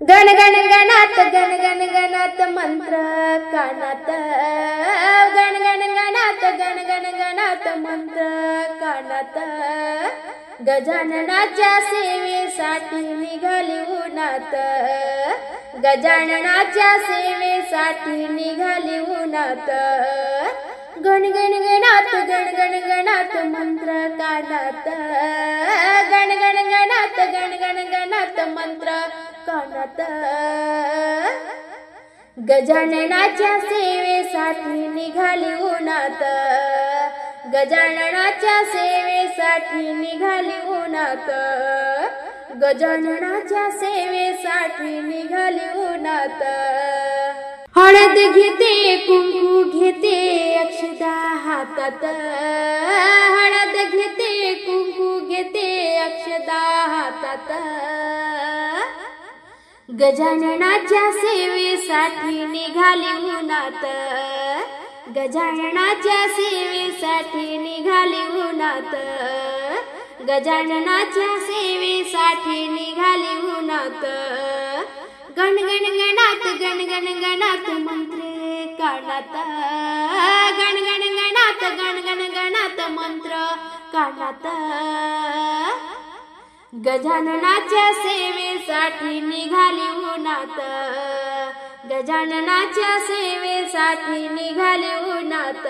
गण गण गणात गण गण गणात मंत्र कानात, गण गण गणात गण गण गणात मंत्र कानात, गजाननाच्या सेवेसाठी निघाली उन्हात, गजाननाच्या सेवेसाठी निघाली उन्हात, गण गण गणात गण गण गणात मंत्र कानात, गण गण गणात गण गण गणात मंत्र कानात, गजाननाच्या सेवेसाठी निघाली उन्हात, गजाननाच्या सेवेसाठी निघाली उन्हात, गजाननाच्या सेवेसाठी निघाली उन्हात, हळद घेते कुंकू घेते अक्षदा हातात, हळद घेते कुंकू घेते अक्षदा हातात, गजाननाच्या सेवेसाठी निघाली उन्हात, गजाननाच्या सेवेसाठी निघाली उन्हात, गजाननाच्या सेवेसाठी निघाली उन्हात, गण गण गणात गण गण गणात मंत्रे कानात, गण गण गणात गण गण गणात मंत्र कानात, गजाननाच्या सेवेसाठी निघाली उन्हात, गजाननाच्या सेवेसाठी निघाली उन्हात,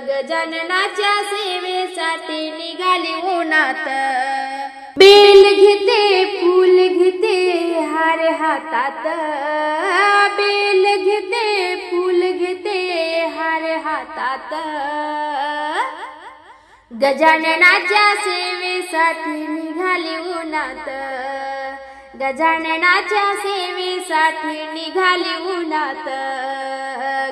गजाननाच्या सेवेसाठी निघाली उन्हात, बेल घेते फूल घेते हार हातात, बेल घेते फूल घेते हार हातात, गजाननाच्या सेवेसाठी निघाली उन्हात, गजाननाच्या सेवेसाठी निघाली उन्हात,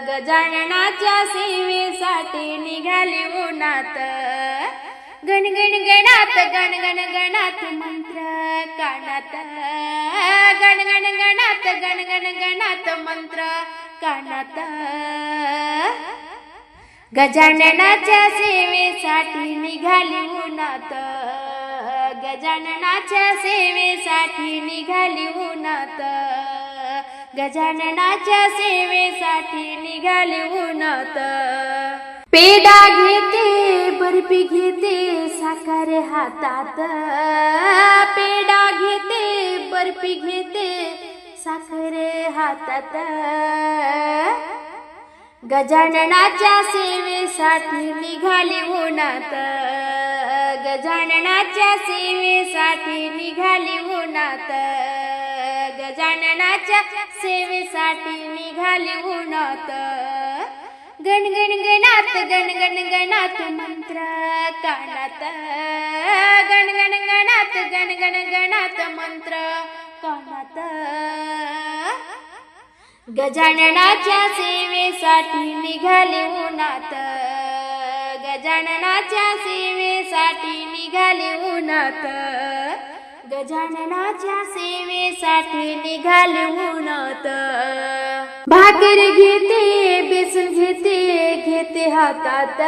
गजाननाच्या सेवेसाठी निघाली उन्हात, गण गण गणात गण गण गणात मंत्र कानात, गण गण गणात गण गण गणात मंत्र कानात, गजाननाच्या सेवेसाठी निघाली उन्हात, गजाननाच्या सेवेसाठी निघाली उन्हात, गजाननाच्या सेवेसाठी निघाली उन्हात, पेढा घेते बर्फी घेते साखर हातात, पेढा घेते बर्फी घेते साखर हातात, गजाननाच्या सेवेसाठी निघाली उन्हात, गजाननाच्या सेवेसाठी निघाली उन्हात, गजाननाच्या सेवेसाठी निघाली उन्हात, गण गण गणात गण गण गणात मंत्र कानात, गण गण गणात गण गण गणात मंत्र कानात, गजाननाच्या सेवेसाठी निघाली उन्हात, गजाननाच्या सेवेसाठी निघाली उन्हात, गजाननाच्या सेवेसाठी निघाली उन्हात, भाकर घेते बेसन घेते घेते हातात,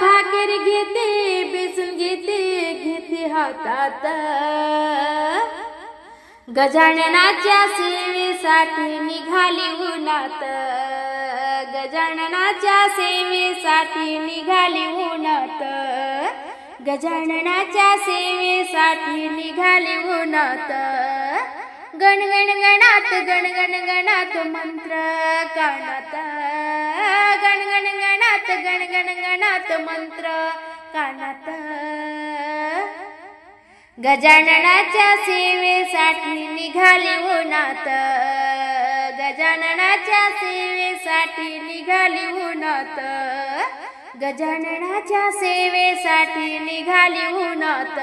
भाकर घेते बेसन घेते घेते हातात, गजाननाच्या सेवेसाठी निघाली उन्हात, गजाननाच्या सेवेसाठी निघाली उन्हात, गजाननाच्या सेवेसाठी निघाली उन्हात, गण गण गणात गण गण गणात मंत्र कानात, गण गण गणात गण गण गणात मंत्र कानात, गजाननाच्या सेवेसाठी निघाली उन्हात, गजाननाच्या सेवेसाठी निघाली उन्हात, गजाननाच्या सेवेसाठी निघाली उन्हात.